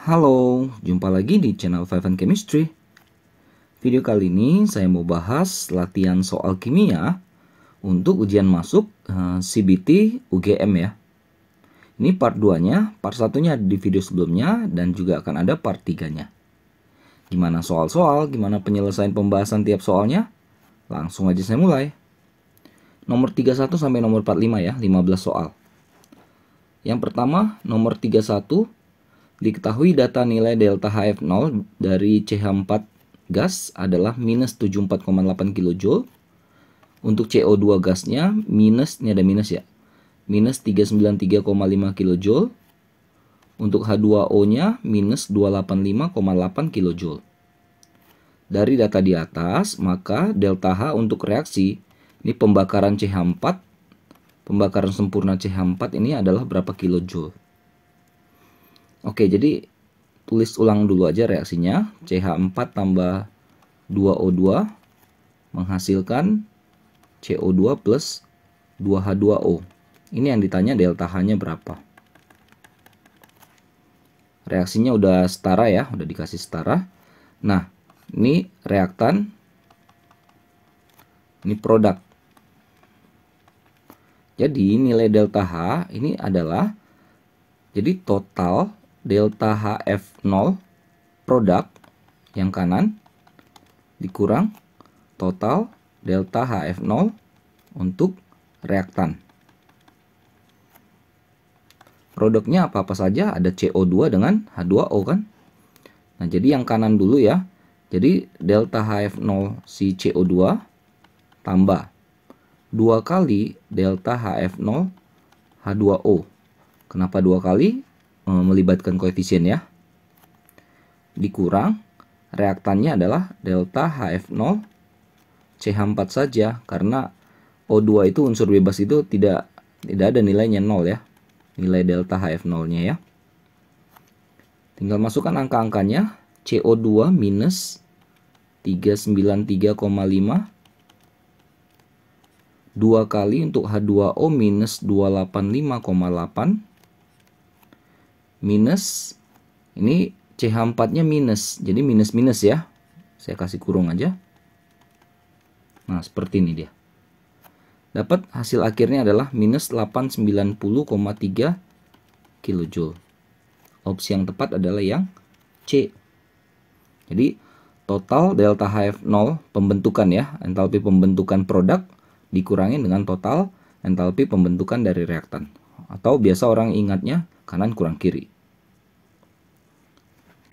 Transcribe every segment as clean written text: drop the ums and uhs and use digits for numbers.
Halo, jumpa lagi di channel Five and Chemistry. Video kali ini saya mau bahas latihan soal kimia untuk ujian masuk CBT UGM ya. Ini part 2-nya, part 1-nya di video sebelumnya dan juga akan ada part 3-nya. Gimana soal-soal, gimana penyelesaian pembahasan tiap soalnya? Langsung aja saya mulai. Nomor 31 sampai nomor 45 ya, 15 soal. Yang pertama, nomor 31. Diketahui data nilai delta HF0 dari CH4 gas adalah minus 74,8 kJ. Untuk CO2 gasnya minus, ini ada minus ya, minus 393,5 kJ. Untuk H2O-nya minus 285,8 kJ. Dari data di atas, maka delta H untuk reaksi, ini pembakaran CH4, pembakaran sempurna CH4 ini adalah berapa kilojoule. Oke, jadi tulis ulang dulu aja reaksinya. CH4 tambah 2O2 menghasilkan CO2 plus 2H2O. Ini yang ditanya delta H-nya berapa. Reaksinya udah setara ya, udah dikasih setara. Nah, ini reaktan, ini produk. Jadi nilai delta H ini adalah, jadi total delta HF0 produk yang kanan dikurang total delta HF0 untuk reaktan. Produknya apa-apa saja, ada CO2 dengan H2O kan. Nah, jadi yang kanan dulu ya. Jadi delta HF0 si CO2 tambah 2 kali delta HF0 H2O. Kenapa 2 kali? Melibatkan koefisien ya. Dikurang reaktannya adalah delta HF0 CH4 saja, karena O2 itu unsur bebas itu tidak ada nilainya 0 ya. Nilai delta HF0-nya ya. Tinggal masukkan angka-angkanya. CO2 minus 393,5, 2 kali untuk H2O minus 285,8, minus, ini CH4-nya minus, jadi minus-minus ya. Saya kasih kurung aja. Nah, seperti ini dia. Dapat hasil akhirnya adalah minus 890,3 kJ. Opsi yang tepat adalah yang C. Jadi total delta HF0 pembentukan ya, entalpi pembentukan produk dikurangi dengan total entalpi pembentukan dari reaktan. Atau biasa orang ingatnya kanan kurang kiri.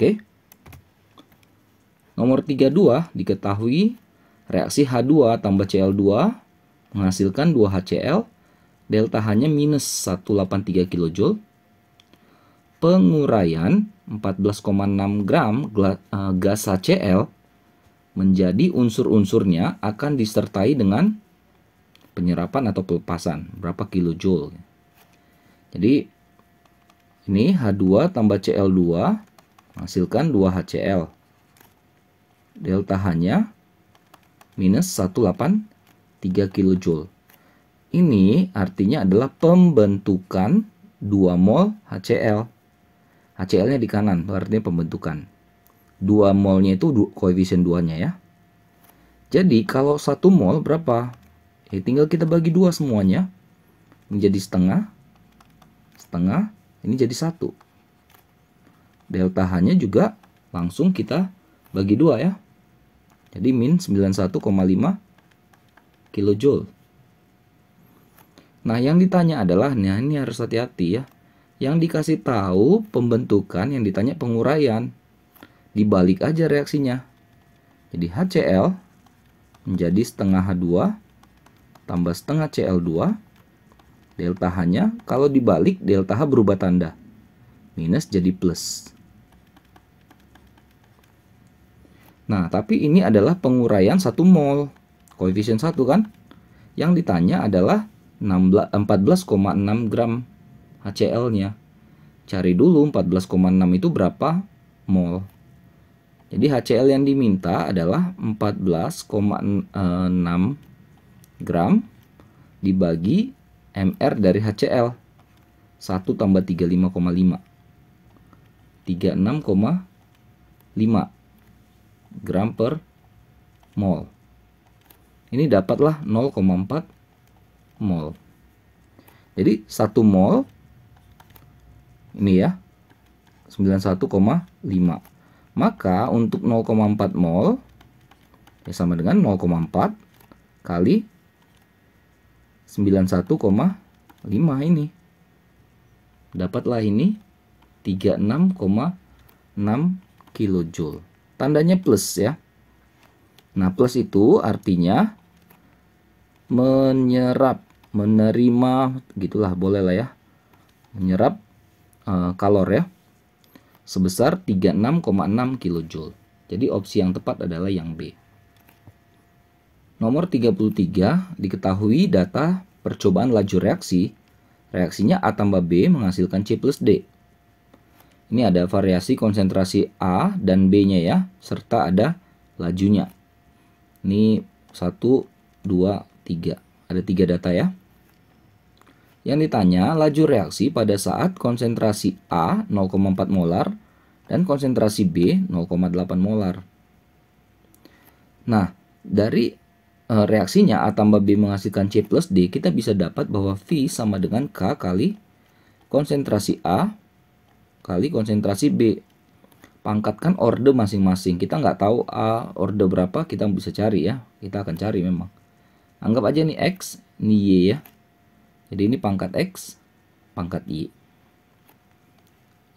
Oke. Nomor 32, diketahui reaksi H2 tambah Cl2 menghasilkan 2HCl, delta H-nya minus 183 kJ. Penguraian 14,6 gram gas HCl menjadi unsur-unsurnya akan disertai dengan penyerapan atau pelepasan, berapa kilojoule. Jadi ini H2 tambah Cl2 menghasilkan 2HCl. Delta H-nya minus 183 kJ. Ini artinya adalah pembentukan 2 mol HCl. HCl-nya di kanan, itu artinya pembentukan. 2 molnya itu koefisien 2-nya ya. Jadi kalau 1 mol berapa? Ya tinggal kita bagi 2 semuanya. Menjadi setengah. Setengah, ini jadi 1. Delta H-nya juga langsung kita bagi 2 ya. Jadi min 91,5 kJ. Nah, yang ditanya adalah, nah ini harus hati-hati ya. Yang dikasih tahu pembentukan, yang ditanya penguraian. Dibalik aja reaksinya. Jadi HCl menjadi setengah H2 tambah setengah Cl2. Delta H-nya kalau dibalik delta H berubah tanda. Minus jadi plus. Nah, tapi ini adalah penguraian 1 mol. Koefisien 1 kan? Yang ditanya adalah 14,6 gram HCl-nya. Cari dulu 14,6 itu berapa mol. Jadi HCl yang diminta adalah 14,6 gram dibagi MR dari HCl. 1 tambah 35,5. 36,5 gram per mol. Ini dapatlah 0,4 mol. Jadi 1 mol ini ya 91,5. Maka untuk 0,4 mol ya sama dengan 0,4 kali 91,5 ini. Dapatlah ini 36,6 kilojoule. Tandanya plus ya. Nah, plus itu artinya menyerap, menerima, gitulah, boleh lah ya, menyerap kalor ya, sebesar 36,6 kilojoule. Jadi opsi yang tepat adalah yang B. Nomor 33, diketahui data percobaan laju reaksi. Reaksinya A tambah B menghasilkan C plus D. Ini ada variasi konsentrasi A dan B-nya ya, serta ada lajunya. Ini 1, 2, 3. Ada 3 data ya. Yang ditanya laju reaksi pada saat konsentrasi A 0,4 molar dan konsentrasi B 0,8 molar. Nah, dari reaksinya A tambah B menghasilkan C plus D, kita bisa dapat bahwa V sama dengan K kali konsentrasi A kali konsentrasi B. Pangkatkan orde masing-masing. Kita nggak tahu A orde berapa, kita bisa cari ya. Kita akan cari memang. Anggap aja nih X, ini Y ya. Jadi ini pangkat X, pangkat Y.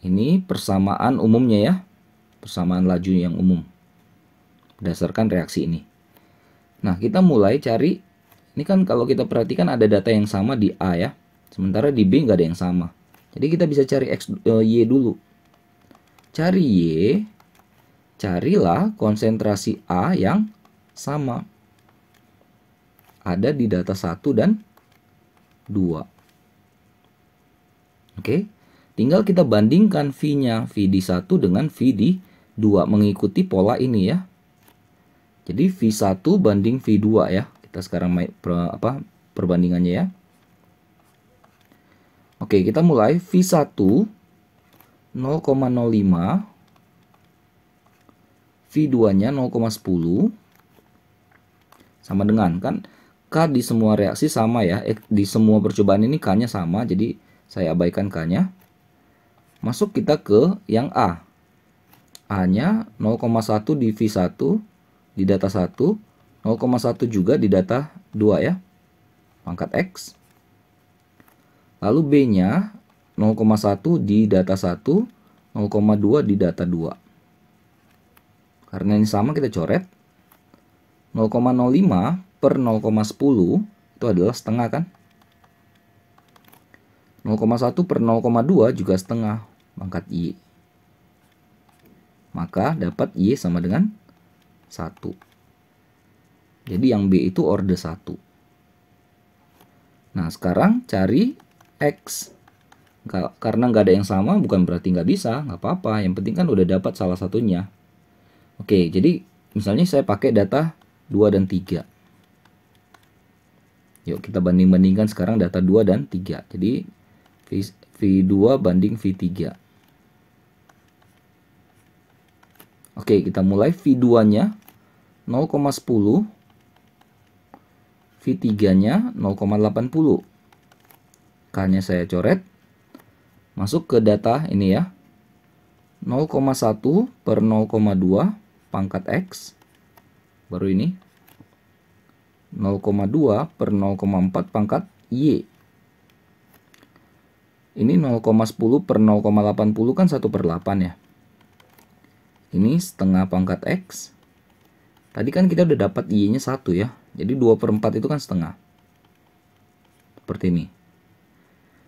Ini persamaan umumnya ya. Persamaan laju yang umum. Berdasarkan reaksi ini. Nah, kita mulai cari. Ini kan kalau kita perhatikan ada data yang sama di A ya. Sementara di B nggak ada yang sama. Jadi kita bisa cari Y dulu. Cari Y. Carilah konsentrasi A yang sama. Ada di data 1 dan 2. Oke. Tinggal kita bandingkan V-nya, V di 1 dengan V di 2 mengikuti pola ini ya. Jadi V1 banding V2 ya. Kita sekarang perbandingannya ya. Oke, kita mulai V1 0,05, V2-nya 0,10, sama dengan kan K di semua reaksi sama ya, di semua percobaan ini K-nya sama, jadi saya abaikan K-nya. Masuk kita ke yang A. A-nya 0,1 di V1 di data 1, 0,1 juga di data 2 ya, pangkat X. Lalu B-nya 0,1 di data 1, 0,2 di data 2. Karena ini sama kita coret. 0,05 per 0,10 itu adalah setengah kan. 0,1 per 0,2 juga setengah, pangkat Y. Maka dapat Y sama dengan 1. Jadi yang B itu orde 1. Nah, sekarang cari X. Karena nggak ada yang sama bukan berarti nggak bisa, nggak apa-apa. Yang penting kan udah dapat salah satunya. Oke, jadi misalnya saya pakai data 2 dan 3. Yuk kita banding-bandingkan sekarang data 2 dan 3. Jadi V2 banding V3. Oke, kita mulai. V2-nya 0,10, V3-nya 0,80. K-nya saya coret. Masuk ke data ini ya. 0,1 per 0,2 pangkat X. Baru ini. 0,2 per 0,4 pangkat Y. Ini 0,10 per 0,80 kan 1/8 ya. Ini setengah pangkat X. Tadi kan kita udah dapat Y-nya 1 ya. Jadi 2/4 itu kan setengah. Seperti ini.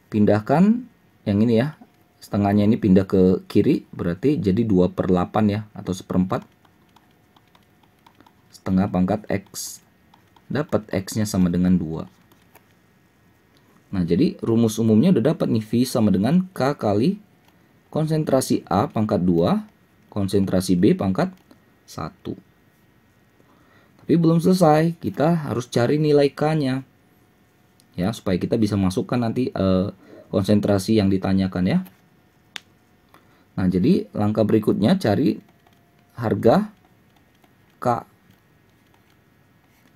Pindahkan yang ini ya. Setengahnya ini pindah ke kiri. Berarti jadi 2/8 ya. Atau 1/4. Setengah pangkat X. Dapat X-nya sama dengan 2. Nah, jadi rumus umumnya udah dapat nih. V sama dengan K kali konsentrasi A pangkat 2, konsentrasi B pangkat 1. Tapi belum selesai, kita harus cari nilai K-nya. Ya, supaya kita bisa masukkan nanti konsentrasi yang ditanyakan ya. Nah, jadi langkah berikutnya cari harga K.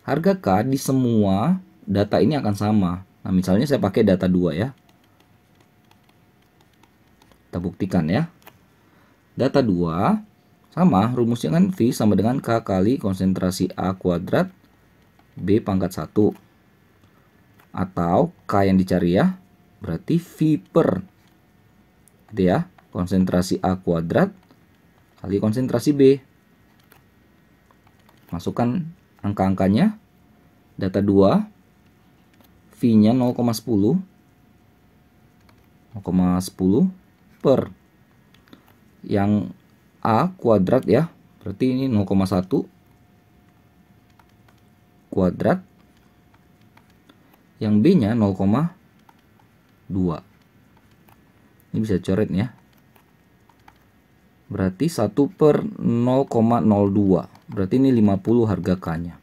Harga K di semua data ini akan sama. Nah, misalnya saya pakai data 2 ya. Kita buktikan ya. Data 2 sama, rumusnya kan V sama dengan K kali konsentrasi A kuadrat B pangkat 1. Atau K yang dicari ya, berarti V per. Gitu ya, konsentrasi A kuadrat kali konsentrasi B. Masukkan angka-angkanya. Data 2, V-nya 0,10. 0,10 per. Yang A kuadrat ya, berarti ini 0,1 kuadrat. Yang B-nya 0,2. Ini bisa coret ya. Berarti 1 per 0,02. Berarti ini 50 harga K-nya.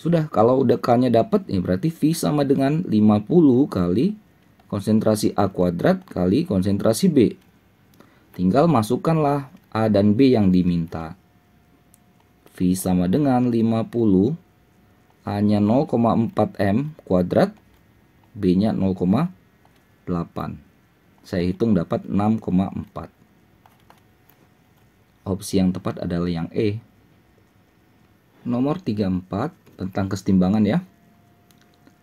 Sudah, kalau udah K-nya dapat, ya berarti V sama dengan 50 kali konsentrasi A kuadrat kali konsentrasi B. Tinggal masukkanlah A dan B yang diminta. V sama dengan 50, A-nya 0,4 M kuadrat, B-nya 0,8. Saya hitung dapat 6,4. Opsi yang tepat adalah yang E. Nomor 34 tentang kesetimbangan ya.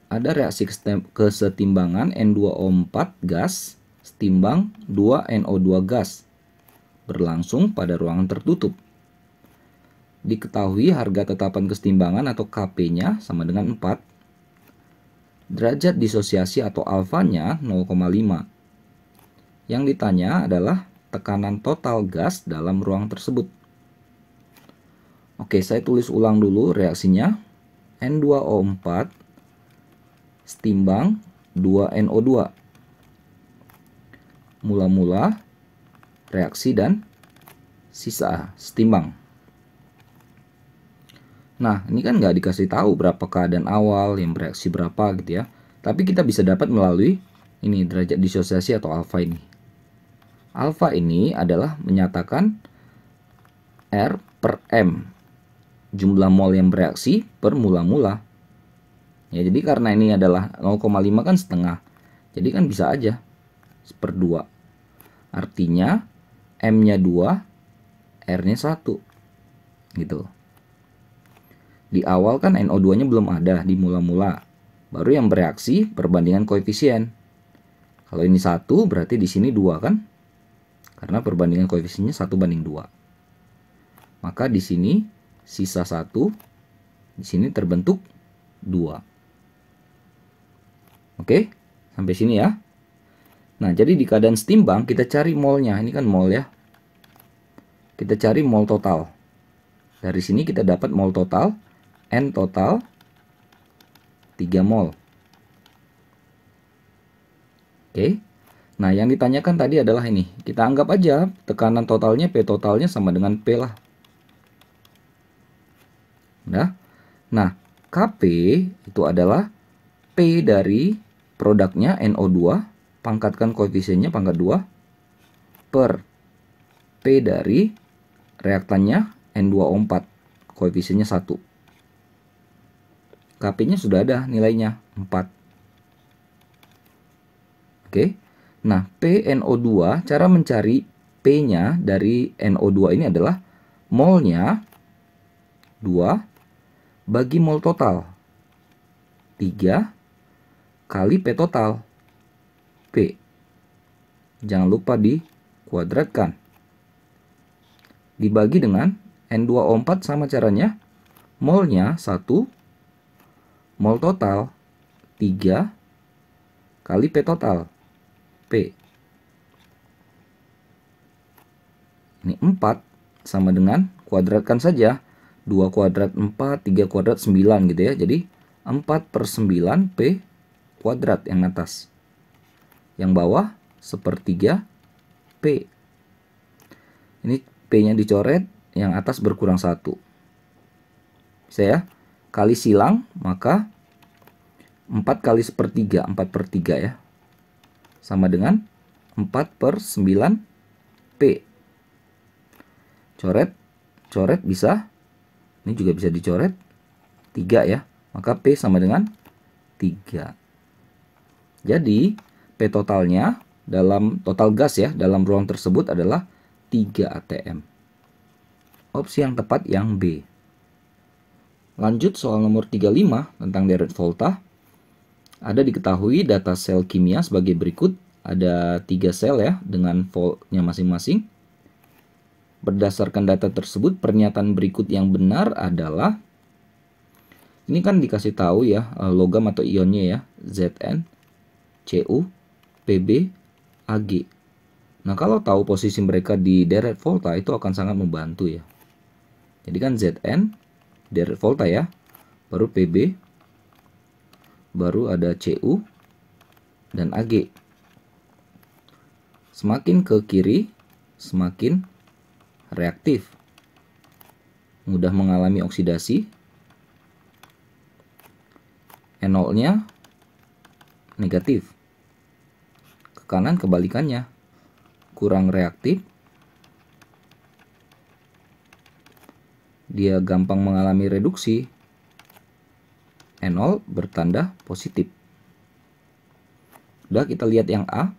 Ada reaksi kesetimbangan N2O4 gas setimbang 2NO2 gas berlangsung pada ruangan tertutup. Diketahui harga tetapan kesetimbangan atau Kp-nya sama dengan 4. Derajat disosiasi atau alfanya 0,5. Yang ditanya adalah tekanan total gas dalam ruang tersebut. Oke, saya tulis ulang dulu reaksinya. N2O4 setimbang 2NO2. Mula-mula reaksi dan sisa setimbang. Nah, ini kan nggak dikasih tahu berapa keadaan awal yang bereaksi berapa gitu ya. Tapi kita bisa dapat melalui ini derajat disosiasi atau alfa ini. Alfa ini adalah menyatakan R per M, jumlah mol yang bereaksi per mula-mula. Ya, jadi karena ini adalah 0,5 kan setengah. Jadi kan bisa aja 1/2. Artinya M-nya 2, R-nya 1. Gitu. Di awal kan NO2-nya belum ada di mula-mula. Baru yang bereaksi perbandingan koefisien. Kalau ini 1 berarti di sini 2 kan? Karena perbandingan koefisiennya 1/2. Maka di sini sisa 1, di sini terbentuk 2. Oke, sampai sini ya. Nah, jadi di keadaan setimbang kita cari molnya. Ini kan mol ya. Kita cari mol total. Dari sini kita dapat mol total. N total 3 mol. Oke. Nah, yang ditanyakan tadi adalah ini. Kita anggap aja tekanan totalnya P totalnya sama dengan P lah. Nah, Kp itu adalah P dari produknya NO2, pangkatkan koefisiennya pangkat 2, per P dari reaktannya N2O4, koefisiennya 1. Kp-nya sudah ada nilainya, 4. Oke. Nah, PNO2, cara mencari P-nya dari NO2 ini adalah molnya 2 bagi mol total 3 kali P total P. Jangan lupa dikuadratkan. Dibagi dengan N2O4 sama caranya. Molnya 1, mol total 3 kali P total P. Ini 4 sama dengan kuadratkan saja. 2 kuadrat 4, 3 kuadrat 9 gitu ya. Jadi 4/9 P kuadrat yang atas. Yang bawah 1/3 P. Ini P-nya dicoret, yang atas berkurang 1. Bisa ya? Kali silang, maka 4 kali 1/3, 4/3 ya. Sama dengan 4/9 P. Coret bisa, ini juga bisa dicoret 3 ya, maka P sama dengan 3. Jadi P totalnya dalam total gas ya, dalam ruang tersebut adalah 3 atm. Opsi yang tepat yang B. Lanjut soal nomor 35 tentang deret volta. Ada diketahui data sel kimia sebagai berikut. Ada 3 sel ya dengan voltnya masing-masing. Berdasarkan data tersebut, pernyataan berikut yang benar adalah, ini kan dikasih tahu ya logam atau ionnya ya, Zn, Cu, Pb, Ag. Nah, kalau tahu posisi mereka di deret volta itu akan sangat membantu ya. Jadi kan Zn deret volta ya, baru Pb, baru ada Cu dan Ag. Semakin ke kiri, semakin reaktif, mudah mengalami oksidasi. NO-nya negatif. Ke kanan kebalikannya, kurang reaktif, dia gampang mengalami reduksi. NO bertanda positif. Udah, kita lihat yang A.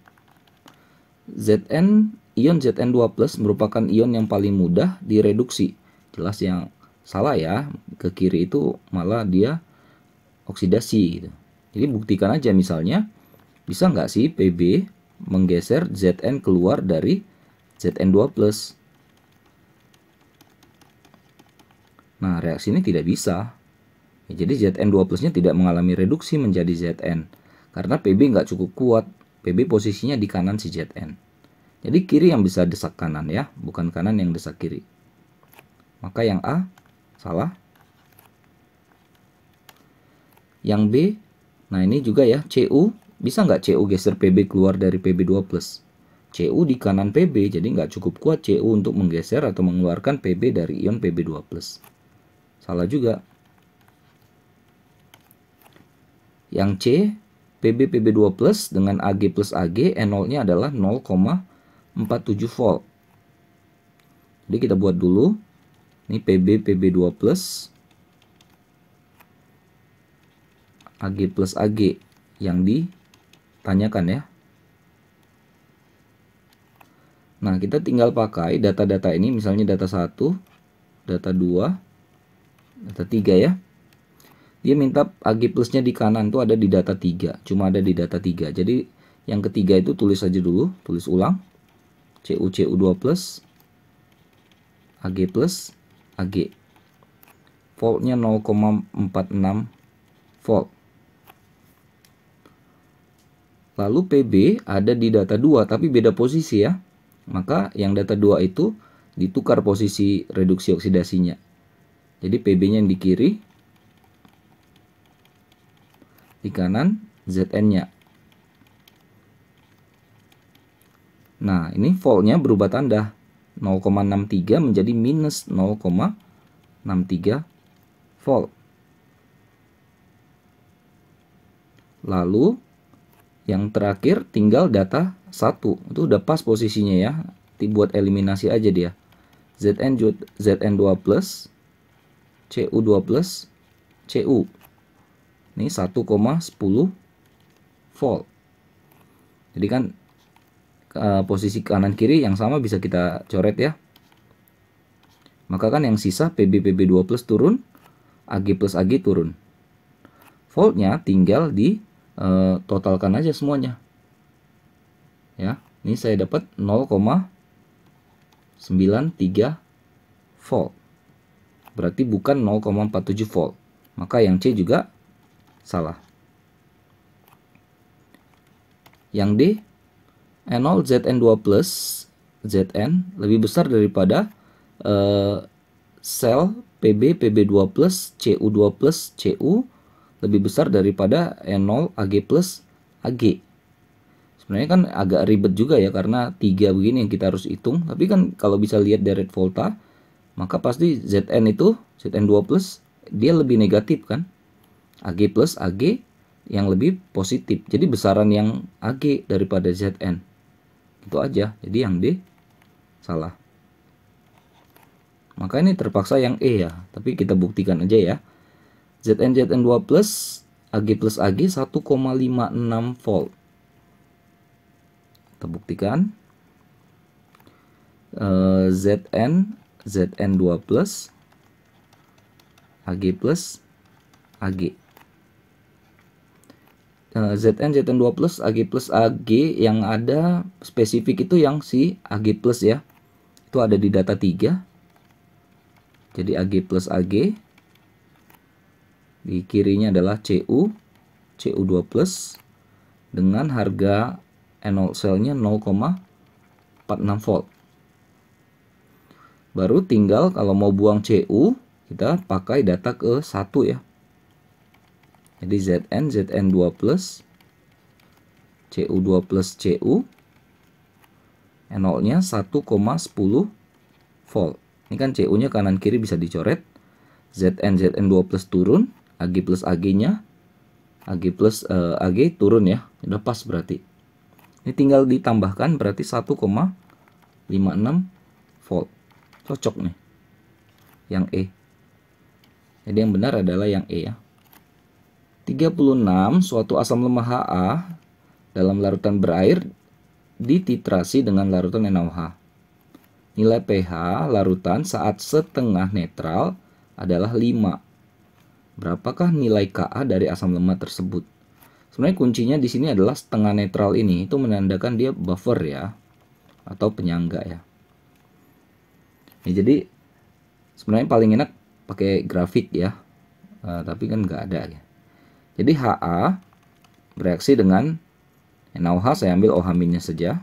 Ion Zn2+ merupakan ion yang paling mudah direduksi. Jelas yang salah ya, ke kiri itu malah dia oksidasi gitu. Jadi buktikan aja misalnya, bisa nggak sih Pb menggeser Zn keluar dari Zn2+. Nah, reaksi ini tidak bisa. Ya, jadi Zn2+-nya tidak mengalami reduksi menjadi Zn. Karena Pb nggak cukup kuat. Pb posisinya di kanan si Zn. Jadi kiri yang bisa desak kanan ya, bukan kanan yang desak kiri. Maka yang A salah. Yang B, nah ini juga ya, Cu. Bisa nggak Cu geser Pb keluar dari Pb2+? Cu di kanan Pb, jadi nggak cukup kuat Cu untuk menggeser atau mengeluarkan Pb dari ion Pb2+. Salah juga. Yang C, Pb Pb2+ dengan Ag plus Ag, NO-nya adalah 0,47 volt. Jadi kita buat dulu. Ini Pb Pb2+, Ag plus Ag yang ditanyakan ya. Nah, kita tinggal pakai data-data ini, misalnya data 1, data 2, data 3 ya. Dia minta Ag plusnya di kanan tuh ada di data 3, cuma ada di data 3. Jadi yang ketiga itu tulis aja dulu, tulis ulang. Cu2+, Ag plus Ag. Voltnya 0,46 volt. Lalu Pb ada di data 2 tapi beda posisi ya. Maka yang data 2 itu ditukar posisi reduksi oksidasinya. Jadi Pb-nya yang di kiri, di kanan Zn-nya. Nah, ini voltnya berubah tanda. 0,63 menjadi minus 0,63 volt. Lalu yang terakhir tinggal data 1. Itu udah pas posisinya ya. Dibuat eliminasi aja dia. Zn2+, Cu2+, Cu. Ini 1,10 volt. Jadi kan posisi kanan kiri yang sama bisa kita coret ya. Maka kan yang sisa Pb Pb2+ turun, Ag plus Ag turun. Voltnya tinggal di totalkan aja semuanya. Ya, ini saya dapat 0,93 volt. Berarti bukan 0,47 volt. Maka yang C juga salah. Yang D, NO Zn2+, Zn lebih besar daripada sel Pb Pb2+, Cu2+, Cu lebih besar daripada NO Ag plus Ag. Sebenarnya kan agak ribet juga ya, karena 3 begini yang kita harus hitung. Tapi kan kalau bisa lihat deret volta, maka pasti Zn itu, Zn2+, dia lebih negatif kan. Ag plus Ag yang lebih positif. Jadi besaran yang Ag daripada Zn. Itu aja. Jadi yang D salah. Maka ini terpaksa yang E ya. Tapi kita buktikan aja ya. Zn2 plus AG 1,56 volt. Kita buktikan. Zn2 plus AG Zn2 plus AG yang ada spesifik itu yang si AG plus ya. Itu ada di data 3. Jadi AG di kirinya adalah Cu2 plus dengan harga N0 selnya 0,46 volt. Baru tinggal kalau mau buang Cu, kita pakai data ke 1 ya. Jadi Zn2 plus Cu2 plus Cu N0-nya 1,10 volt. Ini kan Cu-nya kanan kiri bisa dicoret. Zn2 plus turun, Ag plus Ag-nya Ag plus Ag turun ya. Udah pas berarti. Ini tinggal ditambahkan berarti 1,56 volt. Cocok nih. Yang E. Jadi yang benar adalah yang E ya. 36. Suatu asam lemah Ha dalam larutan berair dititrasi dengan larutan NaOH. Nilai pH larutan saat setengah netral adalah 5. Berapakah nilai Ka dari asam lemah tersebut? Sebenarnya kuncinya di sini adalah setengah netral ini. Itu menandakan dia buffer ya. Atau penyangga ya. Nah, jadi sebenarnya paling enak pakai grafik ya. Tapi kan nggak ada ya. Jadi Ha bereaksi dengan NaOH, saya ambil OH-nya saja.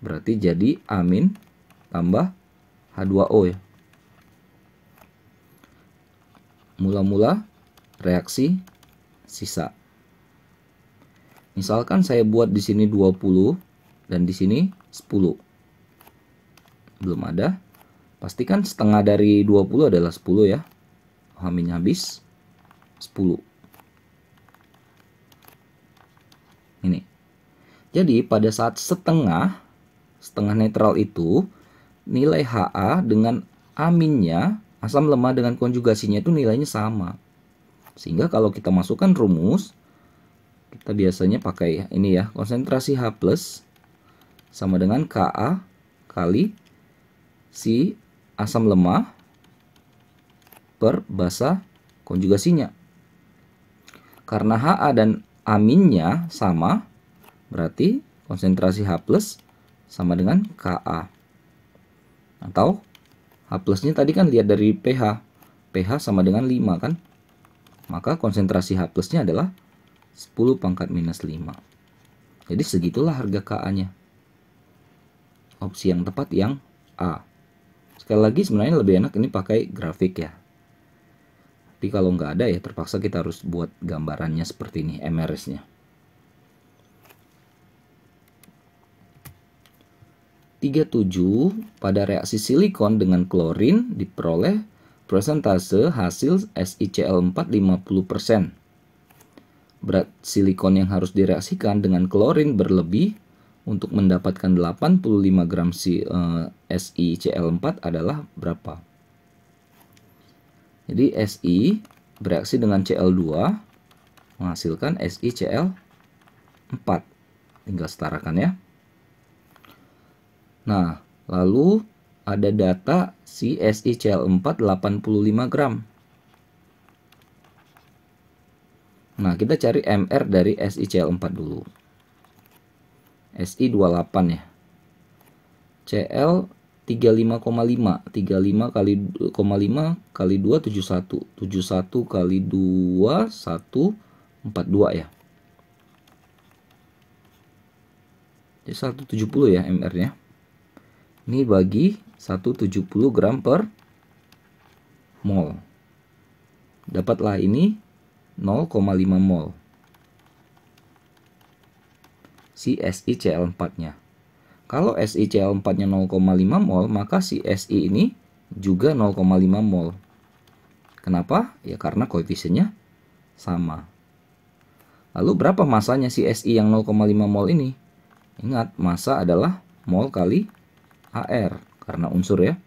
Berarti jadi amin tambah H2O ya. Mula-mula reaksi sisa. Misalkan saya buat di sini 20 dan di sini 10. Belum ada. Pastikan setengah dari 20 adalah 10 ya. OH-nya habis 10. Ini. Jadi pada saat setengah netral itu nilai Ha dengan aminnya, asam lemah dengan konjugasinya itu nilainya sama. Sehingga kalau kita masukkan rumus, kita biasanya pakai ini ya, konsentrasi H+ sama dengan Ka kali si asam lemah per basa konjugasinya. Karena Ha dan aminnya sama, berarti konsentrasi H+ sama dengan Ka. Atau H+-nya tadi kan lihat dari pH. pH sama dengan 5 kan? Maka konsentrasi H+-nya adalah 10⁻⁻5. Jadi segitulah harga Ka-nya. Opsi yang tepat yang A. Sekali lagi sebenarnya lebih enak ini pakai grafik ya. Tapi kalau nggak ada ya terpaksa kita harus buat gambarannya seperti ini, MRS-nya. 37. Pada reaksi silikon dengan klorin diperoleh persentase hasil SiCl4 50%. Berat silikon yang harus direaksikan dengan klorin berlebih untuk mendapatkan 85 gram SiCl4 adalah berapa? Jadi Si bereaksi dengan Cl2 menghasilkan SiCl4. Tinggal setarakan ya. Nah, lalu ada data si SiCl4 85 gram. Nah, kita cari MR dari SiCl4 dulu. Si28 ya. Cl 35,5. 35 kali 5 kali 2 71. 71 kali 2 142 ya. Jadi 170 ya MR-nya. Ini bagi 170 gram per mol. Dapatlah ini 0,5 mol. Si SiCl4-nya. Kalau SiCl4-nya 0,5 mol, maka si Si ini juga 0,5 mol. Kenapa? Ya karena koefisiennya sama. Lalu berapa masanya si Si yang 0,5 mol ini? Ingat, massa adalah mol kali AR karena unsur ya.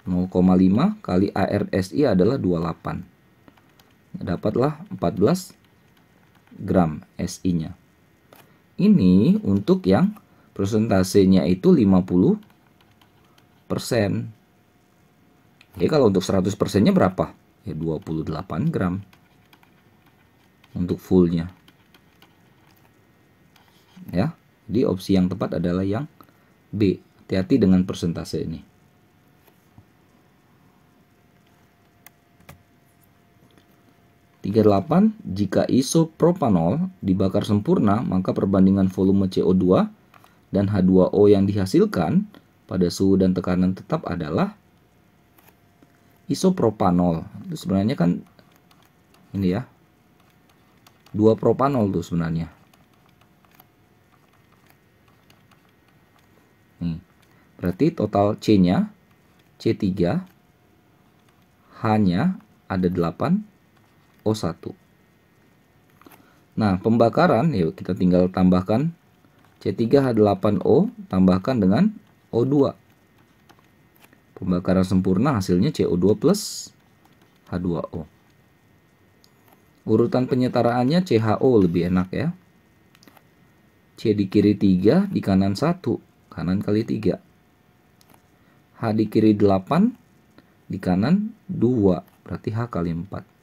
0,5 kali AR SI adalah 28. Dapatlah 14 gram SI-nya. Ini untuk yang persentasenya itu 50%. Jadi kalau untuk 100%-nya berapa? Ya 28 gram. Untuk fullnya. Ya, jadi opsi yang tepat adalah yang B. Hati-hati dengan persentase ini. 38. Jika isopropanol dibakar sempurna, maka perbandingan volume CO2 dan H2O yang dihasilkan pada suhu dan tekanan tetap adalah isopropanol. Itu sebenarnya kan ini ya, 2 propanol tuh sebenarnya. Nih, berarti total C-nya C3, H-nya ada 8, O1. Nah, pembakaran, yuk kita tinggal tambahkan C3H8O tambahkan dengan O2. Pembakaran sempurna hasilnya CO2 plus H2O. Urutan penyetaraannya CHO lebih enak ya. C di kiri 3, di kanan 1, kanan kali 3. H di kiri 8, di kanan 2, berarti H kali 4.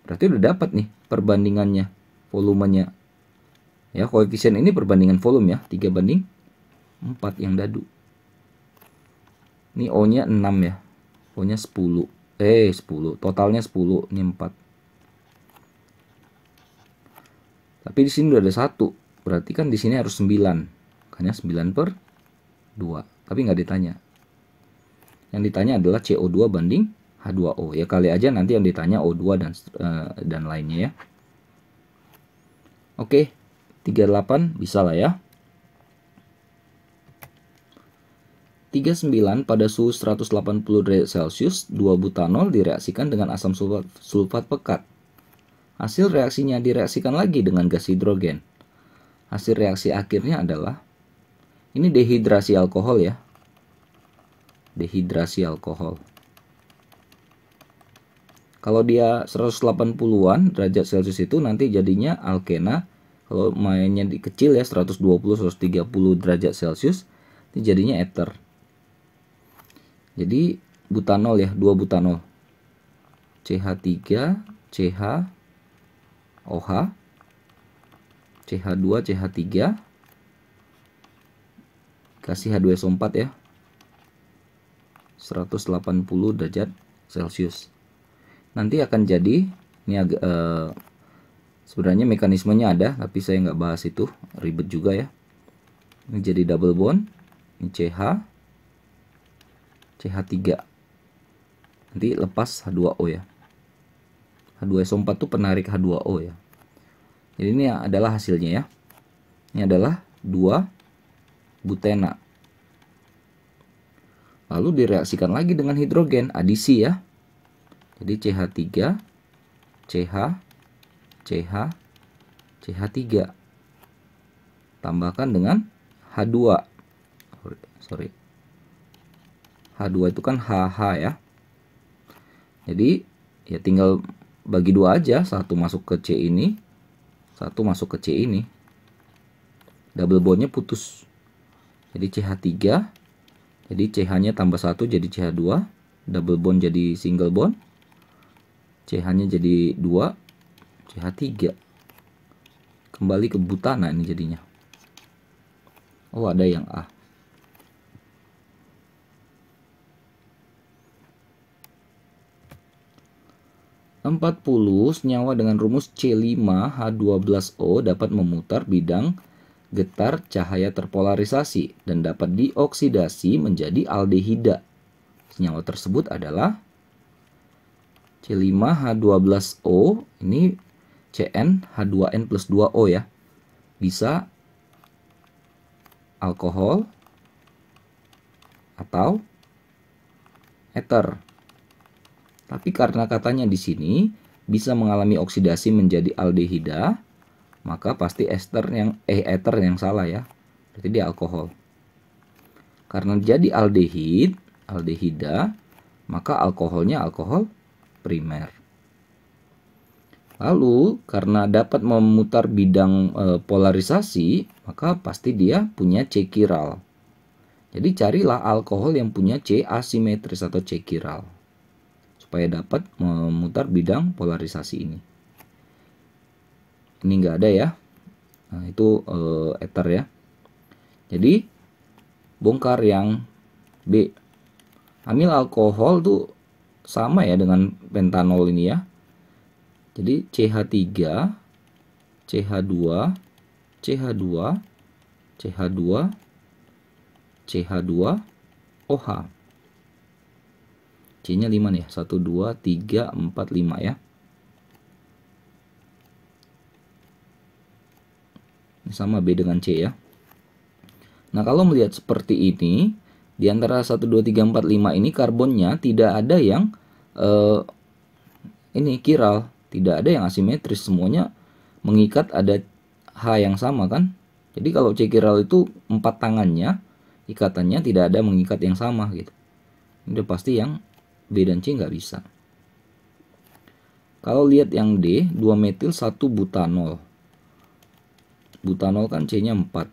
Berarti udah dapat nih perbandingannya, volumenya. Ya, koefisien ini perbandingan volume ya, 3:4 yang dadu. Ini O-nya 6 ya. O-nya 10. 10. Totalnya 10, ini 4. Tapi di sini udah ada 1. Berarti kan di sini harus 9. Makanya 9/2. Tapi nggak ditanya. Yang ditanya adalah CO2 banding H2O. Ya kali aja nanti yang ditanya O2 dan lainnya ya. Oke, 38 bisa lah ya. 39 pada suhu 180 derajat Celcius, 2 butanol direaksikan dengan asam sulfat pekat. Hasil reaksinya direaksikan lagi dengan gas hidrogen. Hasil reaksi akhirnya adalah ini dehidrasi alkohol ya. Dehidrasi alkohol. Kalau dia 180-an derajat Celcius itu nanti jadinya alkena. Kalau mainnya di kecil ya 120-130 derajat Celcius, ini jadinya ether. Jadi butanol ya, 2 butanol. CH3, CH, OH, CH2, CH3, kasih H2SO4 ya. 180 derajat Celcius. Nanti akan jadi ini agak sebenarnya mekanismenya ada, tapi saya nggak bahas itu, ribet juga ya. Ini jadi double bond, ini CH, CH3. Nanti lepas H2O ya. H2SO4 itu penarik H2O ya. Jadi ini adalah hasilnya ya. Ini adalah 2 butena. Lalu direaksikan lagi dengan hidrogen, adisi ya. Jadi CH3, CH, CH, CH3. Tambahkan dengan H2. Sorry. H2 itu kan HH ya. Jadi ya tinggal bagi 2 aja, satu masuk ke C ini, satu masuk ke C ini. Double bondnya putus. Jadi CH3, jadi CH-nya tambah 1 jadi CH2, double bond jadi single bond. CH-nya jadi 2, CH3. Kembali ke butana ini jadinya. Oh, ada yang A. Senyawa dengan rumus C5H12O dapat memutar bidang getar cahaya terpolarisasi dan dapat dioksidasi menjadi aldehida. Senyawa tersebut adalah C5H12O, ini CnH2n plus 2O ya. Bisa alkohol atau ether. Tapi karena katanya di sini bisa mengalami oksidasi menjadi aldehida, maka pasti ether yang salah ya. Berarti dia alkohol. Karena jadi aldehida, maka alkoholnya alkohol primer. Lalu karena dapat memutar bidang polarisasi, maka pasti dia punya C chiral. Jadi carilah alkohol yang punya C asimetris atau C chiral supaya dapat memutar bidang polarisasi ini. Ini nggak ada ya. Nah, itu ether ya. Jadi bongkar yang B. Amil alkohol tuh sama ya dengan pentanol ini ya. Jadi CH3, CH2, CH2, CH2, CH2, OH. C-nya 5 nih, 1, 2, 3, 4, 5 ya. Ini sama B dengan C ya. Nah, kalau melihat seperti ini, di antara 1, 2, 3, 4, 5 ini karbonnya tidak ada yang ini chiral, tidak ada yang asimetris, semuanya mengikat ada H yang sama kan. Jadi kalau C chiral itu 4 tangannya, ikatannya tidak ada mengikat yang sama gitu. Ini udah pasti yang B dan C nggak bisa. Kalau lihat yang D, 2 metil 1 butanol. Butanol kan C-nya 4.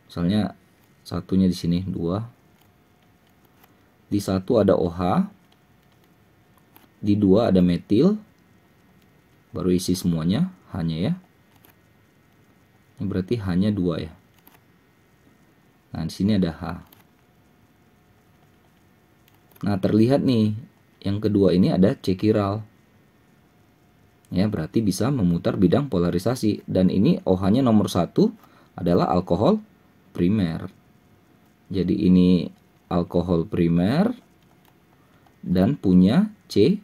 Misalnya satunya di sini 2. Di 1 ada OH. Di 2 ada metil. Baru isi semuanya hanya ya. Ini berarti hanya 2 ya. Nah, di sini ada H. Nah, terlihat nih yang kedua ini ada C chiral. Ya, berarti bisa memutar bidang polarisasi, dan ini OH-nya nomor 1 adalah alkohol primer. Jadi ini alkohol primer dan punya C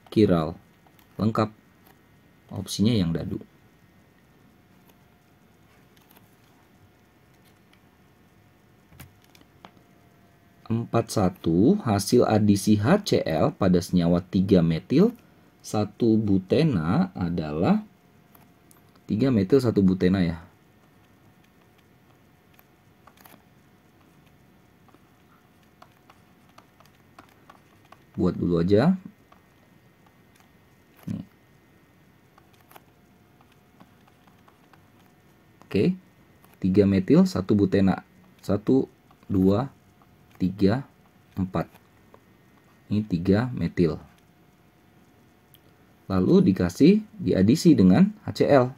chiral. Lengkap. Opsinya yang dadu. Empat satu, hasil adisi HCl pada senyawa 3 metil 1 butena adalah 3 metil 1 butena ya. Buat dulu aja. Nih. Oke. 3 metil 1 butena. 1, 2, 3, 4. Ini 3 metil. Lalu dikasih diadisi dengan HCl.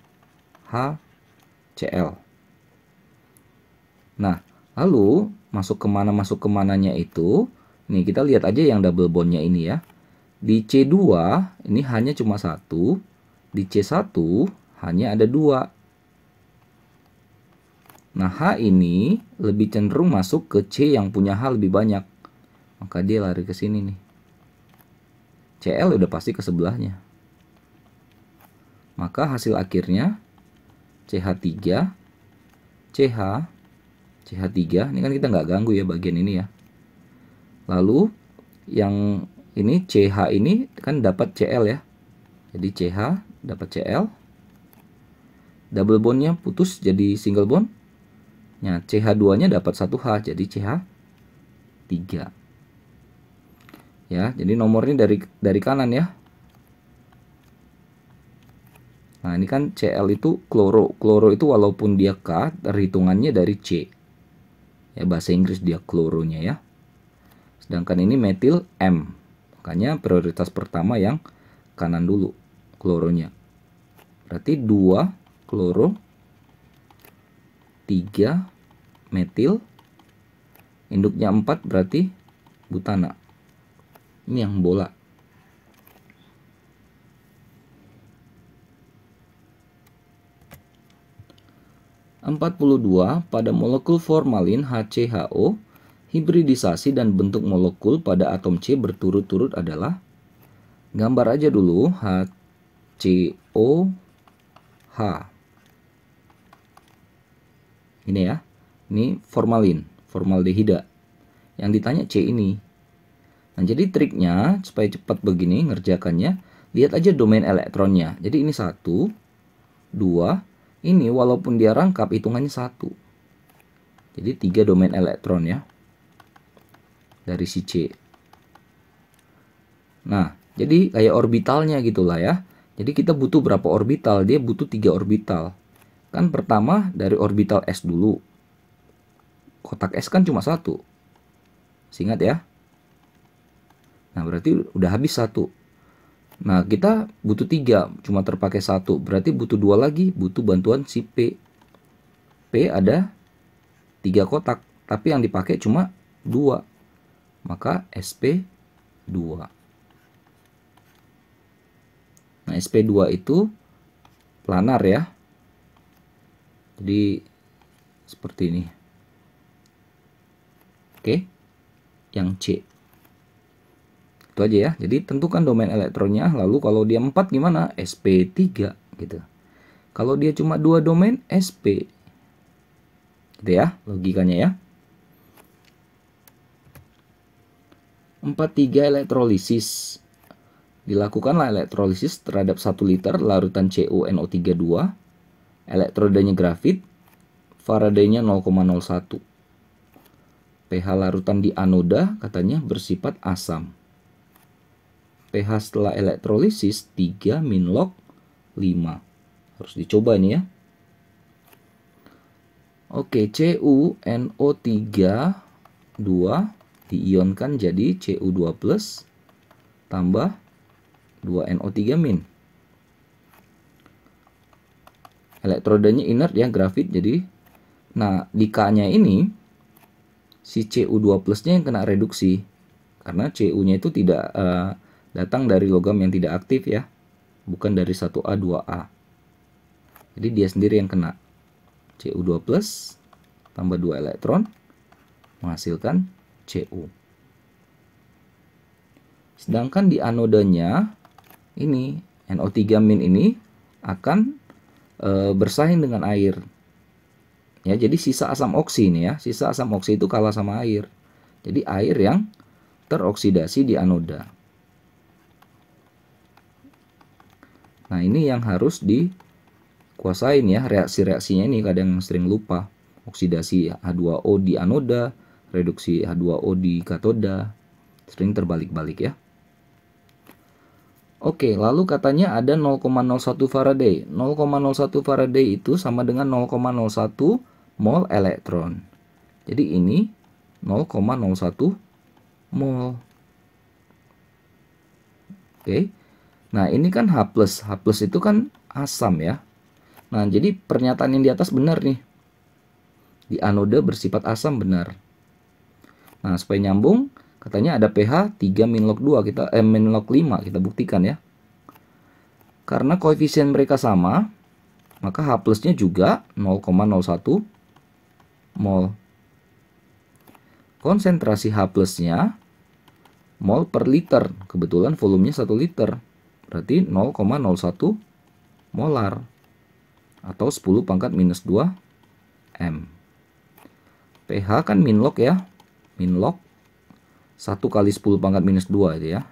HCl. Nah, lalu masuk kemananya itu. Nih kita lihat aja yang double bondnya ini ya. Di C2 ini hanya cuma 1. Di C1 hanya ada 2. Nah, H ini lebih cenderung masuk ke C yang punya H lebih banyak. Maka dia lari ke sini nih. Cl udah pasti ke sebelahnya. Maka hasil akhirnya CH3, CH, CH3. Ini kan kita nggak ganggu ya bagian ini ya. Lalu yang ini CH ini kan dapat Cl ya. Jadi CH dapat Cl. Double bondnya putus jadi single bond. Nah, CH2-nya dapat 1H, jadi CH3. Ya, jadi nomornya dari kanan ya. Nah, ini kan Cl itu kloro. Kloro itu walaupun dia K, perhitungannya dari C. Ya, bahasa Inggris dia kloronya ya. Sedangkan ini metil M. Makanya prioritas pertama yang kanan dulu, kloronya. Berarti 2 kloro, 3 metil, induknya 4 berarti butana. Ini yang bola. Empat puluh dua, pada molekul formalin HCHO, hibridisasi dan bentuk molekul pada atom C berturut-turut adalah, gambar aja dulu HCOH. Ini ya, ini formalin, formaldehida. Yang ditanya C ini. Nah, jadi triknya supaya cepat begini ngerjakannya, lihat aja domain elektronnya. Jadi ini 1, 2. Ini walaupun dia rangkap hitungannya 1. Jadi 3 domain elektron ya dari si C. Nah, jadi kayak orbitalnya gitulah ya. Jadi kita butuh berapa orbital? Dia butuh 3 orbital. Kan pertama dari orbital S dulu. Kotak S kan cuma 1. Ingat ya. Nah, berarti udah habis 1. Nah, kita butuh 3, cuma terpakai 1. Berarti butuh 2 lagi, butuh bantuan si P. P ada 3 kotak, tapi yang dipakai cuma 2. Maka SP2. Nah, SP2 itu planar ya. Jadi seperti ini. Oke. Yang C. Itu aja ya. Jadi tentukan domain elektronnya. Lalu kalau dia 4 gimana? SP3 gitu. Kalau dia cuma 2 domain, SP. Gitu ya logikanya ya. 4-3 elektrolisis. Dilakukanlah elektrolisis terhadap 1 liter larutan CuNO32. Elektrodanya grafit. Faradaynya 0,01. pH larutan di anoda katanya bersifat asam. pH setelah elektrolisis 3 - log 5. Harus dicoba ini ya. Oke, CuNO3 2 diionkan jadi Cu2 plus tambah 2NO3-. Elektrodanya inert ya, grafit jadi. Nah, di K-nya ini si Cu2 plusnya yang kena reduksi. Karena Cu-nya itu tidak datang dari logam yang tidak aktif ya. Bukan dari 1A, 2A. Jadi dia sendiri yang kena. Cu2 plus tambah 2 elektron menghasilkan Cu. Sedangkan di anodanya ini NO3- ini akan bersaing dengan air. Ya, jadi sisa asam oksi ini ya. Sisa asam oksi itu kalah sama air. Jadi air yang teroksidasi di anoda. Nah, ini yang harus dikuasain ya, reaksi-reaksinya ini kadang sering lupa. Oksidasi H2O di anoda, reduksi H2O di katoda. Sering terbalik-balik ya. Oke, lalu katanya ada 0,01 Faraday. 0,01 Faraday itu sama dengan 0,01 mol elektron. Jadi ini 0,01 mol. Oke. Nah, ini kan H+. H+ itu kan asam ya. Nah, jadi pernyataan yang di atas benar nih. Di anoda bersifat asam benar. Nah, supaya nyambung, katanya ada pH 3 - log 2 kita - log 5 kita buktikan ya. Karena koefisien mereka sama, maka H+-nya juga 0,01 mol. Konsentrasi H+-nya mol per liter. Kebetulan volumenya 1 liter. Berarti 0,01 molar atau 10⁻⁻2 m. pH kan min-log ya. Min-log 1 kali 10⁻⁻2 itu ya.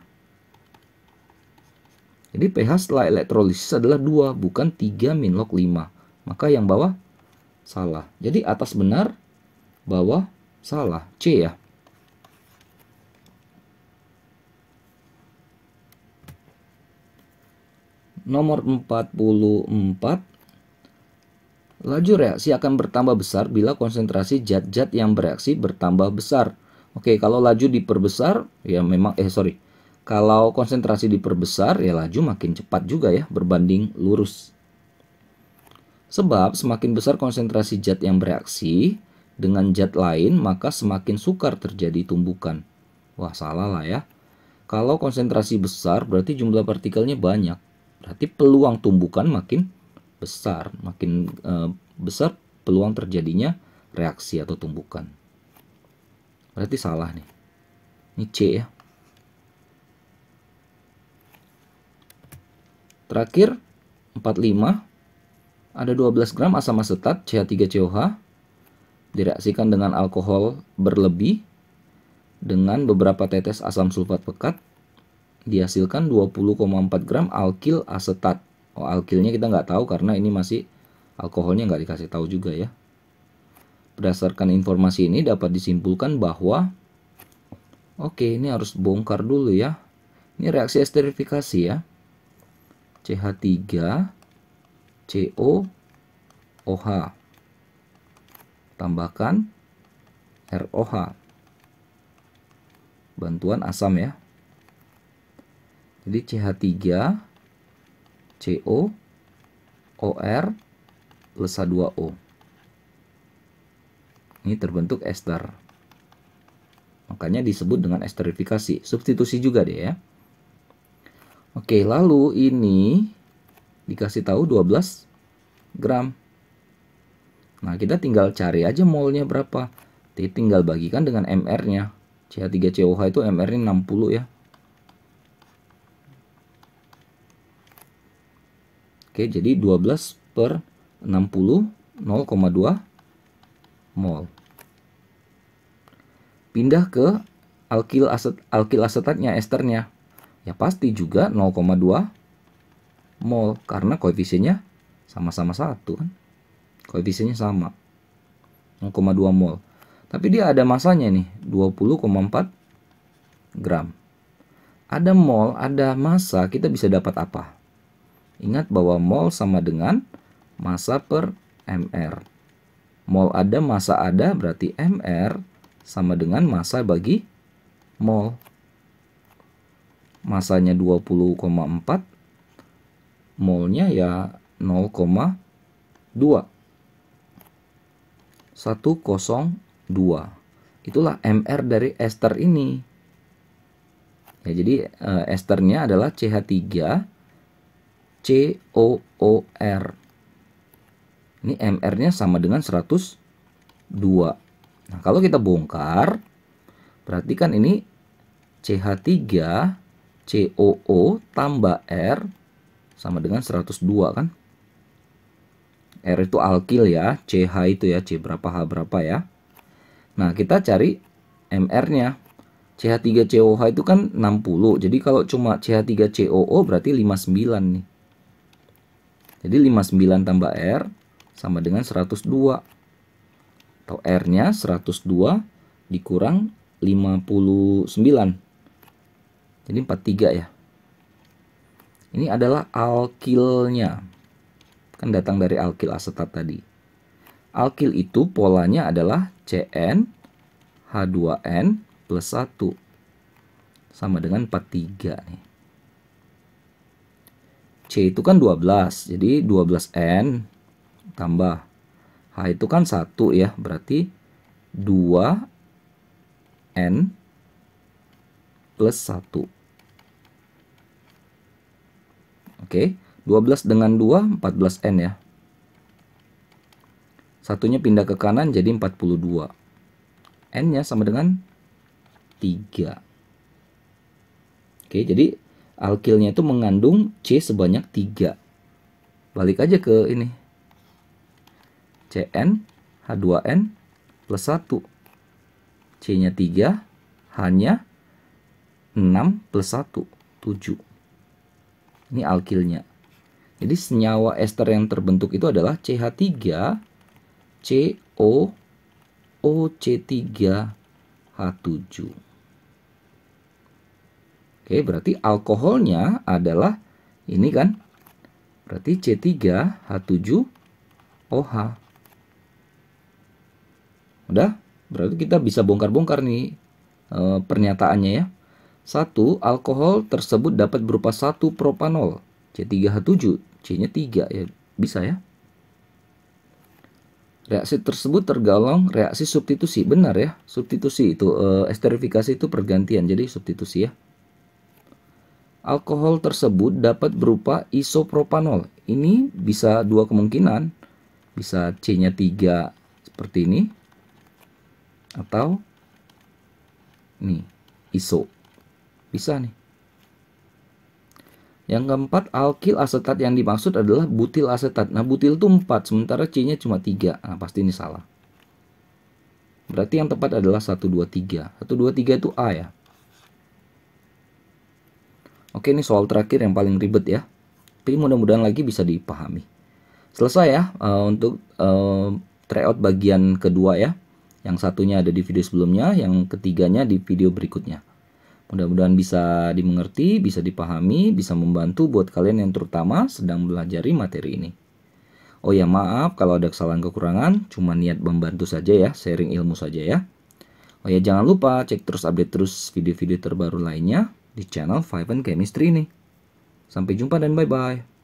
Jadi pH setelah elektrolisis adalah 2, bukan 3 - log 5. Maka yang bawah salah. Jadi atas benar, bawah salah. C ya. Nomor 44. Laju reaksi akan bertambah besar bila konsentrasi zat-zat yang bereaksi bertambah besar. Oke, kalau laju diperbesar, ya memang, kalau konsentrasi diperbesar, ya laju makin cepat juga ya, berbanding lurus. Sebab semakin besar konsentrasi zat yang bereaksi dengan zat lain, maka semakin sukar terjadi tumbukan. Wah, salah lah ya. Kalau konsentrasi besar, berarti jumlah partikelnya banyak. Berarti peluang tumbukan makin besar. Makin besar peluang terjadinya reaksi atau tumbukan. Berarti salah nih. Ini C ya. Terakhir, 45. Ada 12 gram asam asetat CH3COH direaksikan dengan alkohol berlebih dengan beberapa tetes asam sulfat pekat, dihasilkan 20,4 gram alkil asetat. Oh, alkilnya kita nggak tahu karena ini masih alkoholnya nggak dikasih tahu juga ya. Berdasarkan informasi ini dapat disimpulkan bahwa oke, ini harus bongkar dulu ya. Ini reaksi esterifikasi ya. CH3COOH tambahkan ROH. Bantuan asam ya. Jadi CH3COOR plus H2O. Ini terbentuk ester. Makanya disebut dengan esterifikasi. Substitusi juga deh ya. Oke, lalu ini dikasih tahu 12 gram. Nah, kita tinggal cari aja molnya berapa. Tinggal bagikan dengan MR-nya. CH3COH itu MR-nya 60 ya. Oke, jadi 12 per 60, 0,2 mol. Pindah ke alkil asetatnya, esternya. Ya pasti juga 0,2 mol karena koefisiennya sama-sama 1 kan. Koefisiennya sama. 0,2 mol. Tapi dia ada masanya nih, 20,4 gram. Ada mol, ada massa, kita bisa dapat apa? Ingat bahwa mol sama dengan massa per mr. Mol ada, massa ada, berarti mr sama dengan massa bagi mol. Massanya 20,4, molnya ya 0,2. 102. Itulah mr dari ester ini. Ya, jadi esternya adalah CH3COOR. Ini mr-nya sama dengan 102. Nah, kalau kita bongkar, berarti kan ini CH3COO tambah R sama dengan 102 kan. R itu alkil ya, CH itu ya, C berapa H berapa ya. Nah, kita cari MR-nya. CH3COH itu kan 60. Jadi kalau cuma CH3COO berarti 59 nih. Jadi 59 tambah R sama dengan 102. Atau R-nya 102 dikurang 59. Jadi 43 ya. Ini adalah alkilnya. Kan datang dari alkil asetat tadi. Alkil itu polanya adalah CN H2N plus 1. Sama dengan 43 nih. C itu kan 12. Jadi 12N tambah H itu kan 1 ya. Berarti 2N plus 1. Oke, 12 dengan 2, 14N ya. Satunya pindah ke kanan jadi 42. N-nya sama dengan 3. Oke, jadi alkilnya itu mengandung C sebanyak 3. Balik aja ke ini. CN H2N plus 1. C-nya 3, H-nya 6 plus 1, 7. Ini alkilnya. Jadi senyawa ester yang terbentuk itu adalah CH3COOC3H7. Oke, berarti alkoholnya adalah ini kan. Berarti C3H7OH. Udah? Berarti kita bisa bongkar-bongkar nih pernyataannya ya. 1. Alkohol tersebut dapat berupa 1 propanol C3H7, C-nya 3 ya, bisa ya. Reaksi tersebut tergolong reaksi substitusi, benar ya. Substitusi itu esterifikasi itu pergantian, jadi substitusi ya. Alkohol tersebut dapat berupa isopropanol. Ini bisa dua kemungkinan. Bisa C-nya 3 seperti ini atau nih, iso. Bisa nih. Yang keempat, alkil asetat yang dimaksud adalah butil asetat. Nah, butil itu 4, sementara C-nya cuma 3. Nah, pasti ini salah. Berarti yang tepat adalah 1, 2, 3. 1, 2, 3 itu A ya. Oke, ini soal terakhir yang paling ribet ya. Tapi mudah-mudahan lagi bisa dipahami. Selesai ya untuk tryout bagian kedua ya. Yang satunya ada di video sebelumnya, yang ketiganya di video berikutnya. Mudah-mudahan bisa dimengerti, bisa dipahami, bisa membantu buat kalian yang terutama sedang belajari materi ini. Oh ya, maaf kalau ada kesalahan kekurangan, cuma niat membantu saja ya, sharing ilmu saja ya. Oh ya, jangan lupa cek terus update terus video-video terbaru lainnya di channel Five Chemistry ini. Sampai jumpa dan bye-bye.